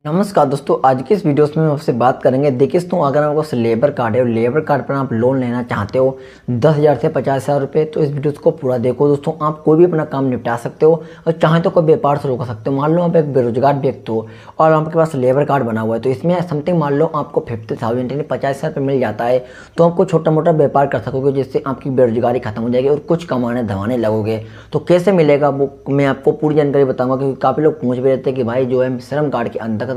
नमस्कार दोस्तों, आज की इस वीडियो में हम आपसे बात करेंगे। देखिए दोस्तों, अगर आपको लेबर कार्ड है और लेबर कार्ड पर आप लोन लेना चाहते हो 10,000 से 50,000 रुपये, तो इस वीडियो को पूरा देखो दोस्तों। आप कोई भी अपना काम निपटा सकते हो और चाहे तो कोई व्यापार शुरू कर सकते हो। मान लो आप एक बेरोजगार व्यक्ति हो और आपके पास लेबर कार्ड बना हुआ है, तो इसमें समथिंग मान लो आपको 50,000 यानी 50,000 रुपये मिल जाता है, तो आपको छोटा मोटा व्यापार कर सकोगे, जिससे आपकी बेरोजगारी खत्म हो जाएगी और कुछ कमाने धमाने लगोगे। तो कैसे मिलेगा वो मैं आपको पूरी जानकारी बताऊंगा, क्योंकि काफ़ी लोग पूछ भी रहते हैं कि भाई जो है श्रम कार्ड के अंतर्गत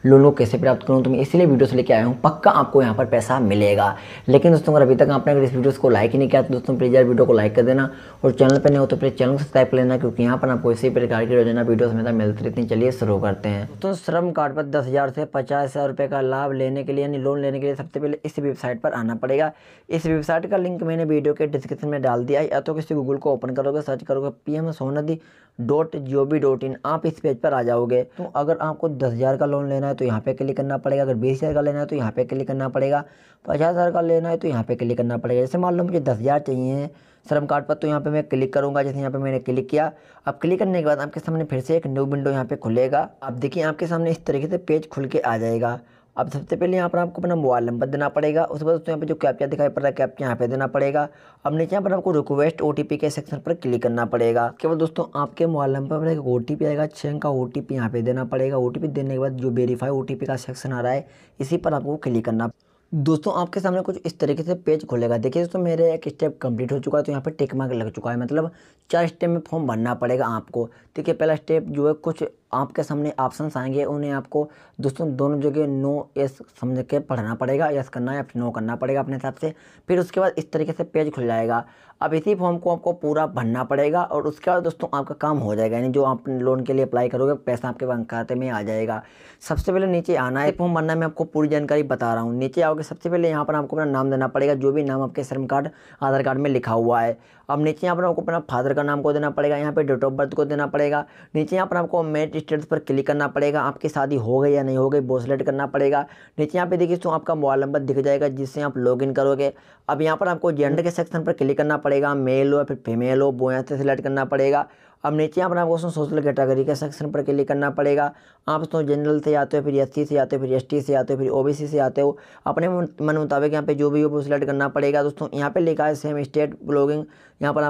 लोन कैसे प्राप्त करूं, तो मैं इसीलिए वीडियो से लेके आया हूं। पक्का आपको यहां पर पैसा मिलेगा। लेकिन दोस्तों, अगर अभी तक आपने अगर इस वीडियो को लाइक ही नहीं किया तो दोस्तों प्लीज़ यार वीडियो को लाइक कर देना, और चैनल पर नहीं हो तो प्लीज़ चैनल को सब्सक्राइब कर लेना, क्योंकि यहाँ पर आपको इसी प्रकार की रोजाना वीडियो हमेशा मिलती रहती हैं। चलिए शुरू करते हैं। तो श्रम कार्ड पर 10,000 से 50,000 रुपये का लाभ लेने के लिए यानी लोन लेने के लिए सबसे पहले इस वेबसाइट पर आना पड़ेगा। इस वेबसाइट का लिंक मैंने वीडियो के डिस्क्रिप्शन में डाल दिया है, या तो किसी गूगल को ओपन करोगे, सर्च करोगे pmsonadhi.gov.in, आप इस पेज पर आ जाओगे। तो अगर आपको 10,000 का लोन लेना है तो यहाँ पे क्लिक करना पड़ेगा, अगर 20,000 का लेना है तो यहाँ पे क्लिक करना पड़ेगा, 50,000 का लेना है तो यहाँ पे क्लिक करना पड़ेगा। जैसे मान लो मुझे 10,000 चाहिए श्रम कार्ड पर, तो यहाँ पे मैं क्लिक करूँगा। जैसे यहाँ पे मैंने क्लिक किया, अब क्लिक करने के बाद आपके सामने फिर से एक न्यू विंडो यहाँ पे खुलेगा। अब देखिए आपके सामने इस तरीके से पेज खुल के आ जाएगा। अब सबसे पहले यहाँ पर आपको अपना मोबाइल नंबर देना पड़ेगा। उसके बाद दोस्तों यहाँ पे जो कैप्चा दिखाई पड़ रहा है, कैप्चा यहाँ पे देना पड़ेगा। अब नीचे यहाँ पर आपको रिक्वेस्ट ओटीपी के सेक्शन पर क्लिक करना पड़ेगा। केवल दोस्तों आपके मोबाइल नंबर पर एक ओटीपी आएगा, 6 अंक का ओटीपी यहाँ पे देना पड़ेगा। ओटीपी देने के बाद जो वेरीफाई ओटीपी का सेक्शन आ रहा है, इसी पर आपको क्लिक करना। दोस्तों आपके सामने कुछ इस तरीके से पेज खुलेगा। देखिए दोस्तों, मेरे एक स्टेप कंप्लीट हो चुका है, तो यहाँ पे टिक मार्क लग चुका है, मतलब 4 स्टेप में फॉर्म भरना पड़ेगा आपको। देखिए पहला स्टेप जो है, कुछ आपके सामने ऑप्शंस आएंगे, उन्हें आपको दोस्तों दोनों जगह नो यस समझ के पढ़ना पड़ेगा, यस करना है या फिर नो करना पड़ेगा अपने हिसाब से। फिर उसके बाद इस तरीके से पेज खुल जाएगा। अब इसी फॉर्म को आपको पूरा भरना पड़ेगा और उसके बाद दोस्तों आपका काम हो जाएगा, यानी जो आप लोन के लिए अप्लाई करोगे पैसा आपके बैंक खाते में आ जाएगा। सबसे पहले नीचे आना है, फॉर्म भरना मैं आपको पूरी जानकारी बता रहा हूँ। नीचे आओगे, सबसे पहले यहाँ पर आपको अपना नाम देना पड़ेगा, जो भी नाम आपके श्रम कार्ड आधार कार्ड में लिखा हुआ है। अब नीचे यहाँ पर आपको अपना फादर का नाम को देना पड़ेगा, यहाँ पे डेट ऑफ बर्थ को देना पड़ेगा। नीचे यहाँ पर आपको मैरिज स्टेटस पर क्लिक करना पड़ेगा, आपकी शादी हो गई या नहीं हो गई वो सिलेक्ट करना पड़ेगा। नीचे यहाँ पे देखिए तो आपका मोबाइल नंबर दिख जाएगा, जिससे आप लॉगिन करोगे। अब यहाँ पर आपको जेंडर के सेक्शन पर क्लिक करना पड़ेगा, मेल हो या फिर फीमेल हो वो यहाँ से सिलेक्ट करना पड़ेगा। अब नीचे यहाँ पर आपको सोशल कैटेगरी के सेक्शन पर क्लिक करना पड़ेगा। आप तो जनरल से आते हो, फिर एससी से आते हो, फिर एसटी से आते हो, फिर ओबीसी से आते हो। अपने मन मुताबिक यहाँ पे जो भी हो वो सिलेक्ट करना पड़ेगा। दोस्तों यहाँ पे लिखा है सेम स्टेट ब्लॉगिंग, यहाँ पर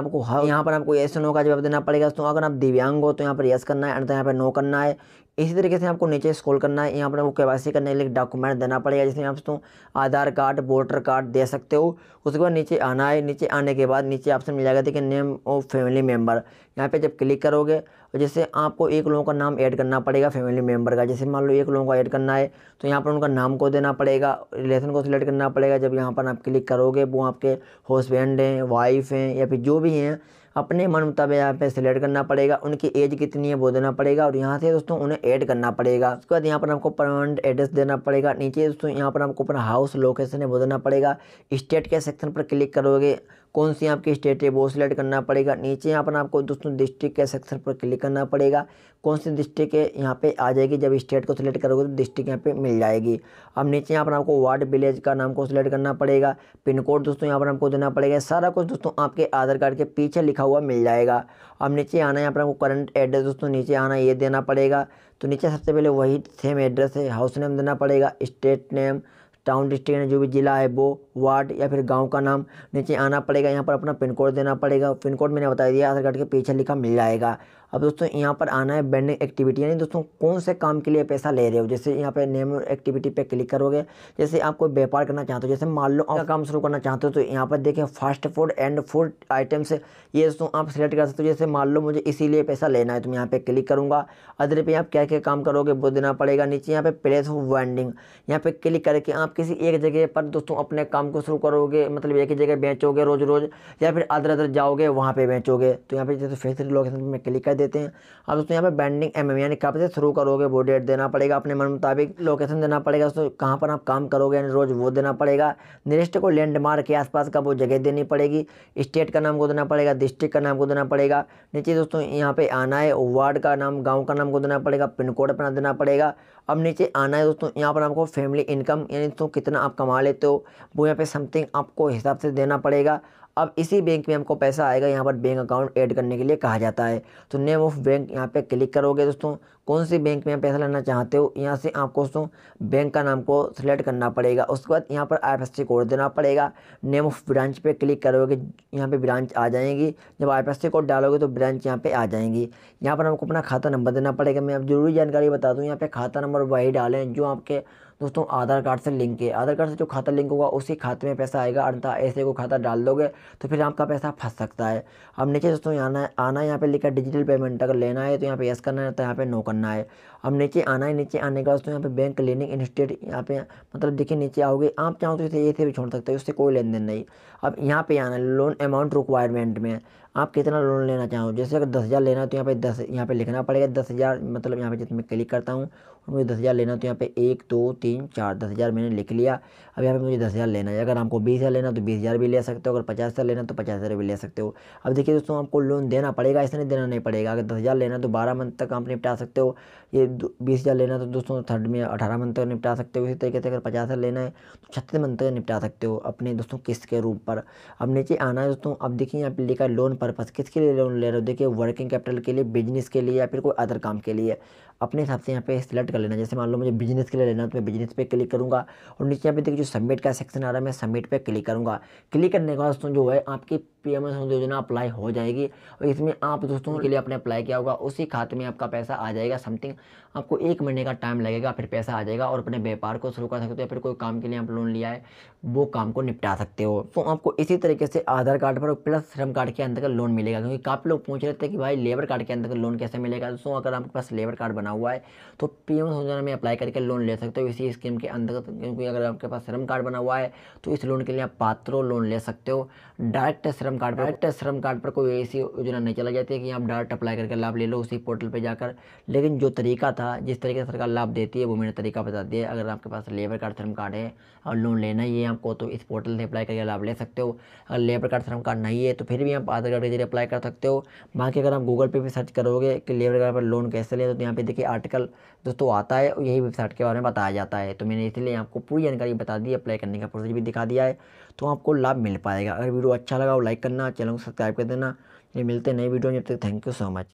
आपको यस नो का जवाब देना पड़ेगा। दोस्तों अगर आप दिव्यांग हो तो यहाँ पर यस करना है, अन्यथा यहाँ पर नो करना है। इसी तरीके से आपको नीचे स्क्रॉल करना है, यहाँ पर आपको केवाईसी करने के लिए डॉक्यूमेंट देना पड़ेगा, जिसमें आप दोस्तों आधार कार्ड, वोटर कार्ड दे सकते हो। उसके बाद नीचे आना है, नीचे आने के बाद नीचे ऑप्शन मिल जाएगा, देखिए नेम ऑफ फैमिली मेम्बर। यहाँ पे जब क्लिक करोगे, जैसे आपको एक लोगों का नाम ऐड करना पड़ेगा फैमिली मेम्बर का। जैसे मान लो एक लोगों को ऐड करना है, तो यहाँ पर उनका नाम को देना पड़ेगा, रिलेशन को सिलेक्ट करना पड़ेगा। जब यहाँ पर आप क्लिक करोगे, वो आपके हस्बैंड हैं, वाइफ हैं या फिर जो भी हैं, अपने मन मुताबिक यहाँ पे सिलेक्ट करना पड़ेगा। उनकी एज कितनी है वो देना पड़ेगा, और यहाँ से दोस्तों उन्हें ऐड करना पड़ेगा। उसके बाद यहाँ पर आपको परमानेंट एड्रेस देना पड़ेगा। नीचे दोस्तों यहाँ पर आपको अपना हाउस लोकेशन है वो देना पड़ेगा। स्टेट के सेक्शन पर क्लिक करोगे, कौन सी आपकी स्टेट है वो सिलेक्ट करना पड़ेगा। नीचे यहाँ पर आपको दोस्तों डिस्ट्रिक्ट के सेक्शन पर क्लिक करना पड़ेगा, कौन सी डिस्ट्रिक्ट है यहाँ पे आ जाएगी। जब स्टेट को सिलेक्ट करोगे तो डिस्ट्रिक्ट यहाँ पे मिल जाएगी। अब नीचे यहाँ पर आपको वार्ड विलेज का नाम को सिलेक्ट करना पड़ेगा। पिन कोड दोस्तों यहाँ पर आपको देना पड़ेगा। सारा कुछ दोस्तों आपके आधार कार्ड के पीछे लिखा हुआ मिल जाएगा। अब नीचे आना है, यहाँ पर आपको करंट एड्रेस दोस्तों नीचे आना ये देना पड़ेगा। तो नीचे सबसे पहले वही सेम एड्रेस है, हाउस नेम देना पड़ेगा, स्टेट नेम, टाउन डिस्ट्रिक्ट जो भी जिला है वो, वार्ड या फिर गांव का नाम नीचे आना पड़ेगा। यहाँ पर अपना पिन कोड देना पड़ेगा, पिन कोड मैंने बता दिया, आधार कार्ड के पीछे लिखा मिल जाएगा। अब दोस्तों यहाँ पर आना है बेंडिंग एक्टिविटी, यानी दोस्तों कौन से काम के लिए पैसा ले रहे हो। जैसे यहाँ पे नेम एक्टिविटी पे क्लिक करोगे, जैसे आप कोई व्यापार करना चाहते हो, जैसे मान लो आप काम शुरू करना चाहते हो, तो यहाँ पर देखिए fast food and food items, ये दोस्तों आप सिलेक्ट कर सकते हो। जैसे मान लो मुझे इसीलिए पैसा लेना है, तो मैं यहाँ पे क्लिक करूँगा। अदर पे आप क्या क्या काम करोगे वो देना पड़ेगा। नीचे यहाँ पे प्लेस ऑफ वेंडिंग, यहाँ पे क्लिक करके आप किसी एक जगह पर दोस्तों अपने काम को शुरू करोगे, मतलब एक ही जगह बेचोगे रोज रोज, या फिर अदर अदर जाओगे वहाँ पे बेचोगे। तो यहाँ पे जैसे फैक्ट्री लोकेशन में क्लिक कर देते हैं। अब दोस्तों यहाँ पे बेंडिंग एमएम, यानी कब से शुरू करोगे वो डेट देना पड़ेगा, अपने मन मुताबिक लोकेशन देना पड़ेगा। दोस्तों कहाँ पर आप काम करोगे यानी रोज वो देना पड़ेगा। नियरेस्ट को लैंडमार्क के आसपास का वो जगह देनी पड़ेगी। स्टेट का नाम को देना पड़ेगा, डिस्ट्रिक्ट का नाम को देना पड़ेगा। नीचे दोस्तों यहाँ पे आना है, वार्ड का नाम, गाँव का नाम को देना पड़ेगा, पिन कोड अपना देना पड़ेगा। अब नीचे आना है दोस्तों, यहाँ पर आपको फैमिली इनकम यानी तो कितना आप कमा लेते हो वो यहाँ पे समथिंग आपको हिसाब से देना पड़ेगा। अब इसी बैंक में हमको पैसा आएगा, यहाँ पर बैंक अकाउंट ऐड करने के लिए कहा जाता है। तो नेम ऑफ बैंक यहाँ पे क्लिक करोगे दोस्तों, कौन सी बैंक में आप पैसा लेना चाहते हो, यहाँ से आपको दोस्तों बैंक का नाम को सिलेक्ट करना पड़ेगा। उसके बाद यहाँ पर IFSC कोड देना पड़ेगा। नेम ऑफ ब्रांच पे क्लिक करोगे, यहाँ पे ब्रांच आ जाएगी। जब IFSC कोड डालोगे तो ब्रांच यहाँ पे आ जाएंगी। यहाँ पर हमको अपना खाता नंबर देना पड़ेगा। मैं अब जरूरी जानकारी बता दूँ, यहाँ पे खाता नंबर वही डालें जो आपके दोस्तों आधार कार्ड से लिंक है। आधार कार्ड से जो खाता लिंक होगा उसी खाते में पैसा आएगा, अन्यथा ऐसे को खाता डाल दोगे तो फिर आपका पैसा फंस सकता है। अब नीचे दोस्तों आना है, यहाँ पे लिखा है डिजिटल पेमेंट। अगर लेना है तो यहाँ पे यस करना है, तो यहाँ पे नो करना है। अब नीचे आना है, नीचे आने का दोस्तों यहाँ पे बैंक क्लिनिक इंस्टेट, यहाँ पे मतलब देखिए नीचे आओगे, आप चाहो तो इसे ऐसे भी छोड़ सकते हो, उससे कोई लेन देन नहीं। अब यहाँ पे आना है लोन अमाउंट रिक्वायरमेंट में, आप कितना लोन लेना चाहो। जैसे अगर 10,000 लेना है तो यहाँ पे 10 यहाँ पे लिखना पड़ेगा 10,000, मतलब यहाँ पे जिसमें क्लिक करता हूँ मुझे 10,000 लेना तो यहाँ पे 1 2 3 4 10,000 मैंने लिख लिया। अब यहाँ पे मुझे 10,000 लेना है। अगर आपको 20,000 लेना तो 20,000 भी ले सकते हो, अगर 50,000 लेना तो 50,000 भी ले सकते हो। अब देखिए दोस्तों आपको लोन देना पड़ेगा, ऐसे नहीं देना नहीं पड़ेगा। अगर 10,000 लेना तो 12 मंथ तक आप निपटा सकते हो। ये 20,000 लेना तो दोस्तों थर्ड में 18 मंथ तक निपटा सकते हो। इसी तरीके से अगर 50,000 लेना है तो 36 मंथ तक निपटा सकते हो अपने दोस्तों किस्त के रूप पर। अब नीचे आना है दोस्तों, अब देखिए यहाँ पे लिखा है लोन पर्पस, किसके लिए लोन ले रहे हो। देखिए वर्किंग कैपिटल के लिए, बिजनेस के लिए, या फिर कोई अदर काम के लिए। अपने हिसाब से यहाँ पे सिलेक्ट कर लेना। जैसे मान लो मुझे बिजनेस के लिए लेना तो मैं बिजनेस पे क्लिक करूँगा, और नीचे यहाँ पे देखिए जो सबमिट का सेक्शन आ रहा है, मैं सबमिट पे क्लिक करूँगा। क्लिक करने के बाद दोस्तों जो है आपकी PM योजना अप्लाई हो जाएगी, और इसमें आप दोस्तों के लिए आपने अप्लाई किया होगा उसी खाते में आपका पैसा आ जाएगा। समथिंग आपको 1 महीने का टाइम लगेगा, फिर पैसा आ जाएगा, और अपने व्यापार को शुरू कर सकते हो, या फिर कोई काम के लिए आप लोन लिया है वो काम को निपटा सकते हो। तो आपको इसी तरीके से आधार कार्ड पर प्लस श्रम कार्ड के अंतर्गत लोन मिलेगा। क्योंकि काफ़ी लोग पूछ रहे थे कि भाई लेबर कार्ड के अंतर्गत लोन कैसे मिलेगा। दोस्तों अगर आपके पास लेबर कार्ड बना हुआ है तो PM योजना में अप्लाई करके लोन ले सकते हो इसी स्कीम के अंतर्गत। क्योंकि अगर आपके पास श्रम कार्ड बना हुआ है तो इस लोन के लिए आप पात्र हो, लोन ले सकते हो। डायरेक्ट श्रम कार्ड पर कोई ऐसी योजना नहीं चला जाती है कि आप डायरेक्ट अप्लाई करके लाभ ले लो उसी पोर्टल पर जाकर। लेकिन जो तरीका था, जिस तरीके से सरकार लाभ देती है वो मैंने तरीका बता दिया। अगर आपके पास लेबर कार्ड श्रम कार्ड है और लोन लेना ही है आपको तो इस पोर्टल से अप्लाई करके लाभ ले सकते हो। अगर लेबर कार्ड श्रम कार्ड नहीं है तो फिर भी आप आधार कार्ड के जरिए अप्लाई कर सकते हो। बाकी अगर आप गूगल पे भी सर्च करोगे कि लेबर कार्ड पर लोन कैसे ले, तो यहाँ पे देखिए आर्टिकल दोस्तों आता है, यही वेबसाइट के बारे में बताया जाता है। तो मैंने इसलिए आपको पूरी जानकारी बता दी, अप्लाई करने का प्रोसेस भी दिखा दिया है, तो आपको लाभ मिल पाएगा। अगर वीडियो अच्छा लगा हो लाइक करना, चैनल को सब्सक्राइब कर देना। ये मिलते हैं नई वीडियो में, जब तक थैंक यू सो मच।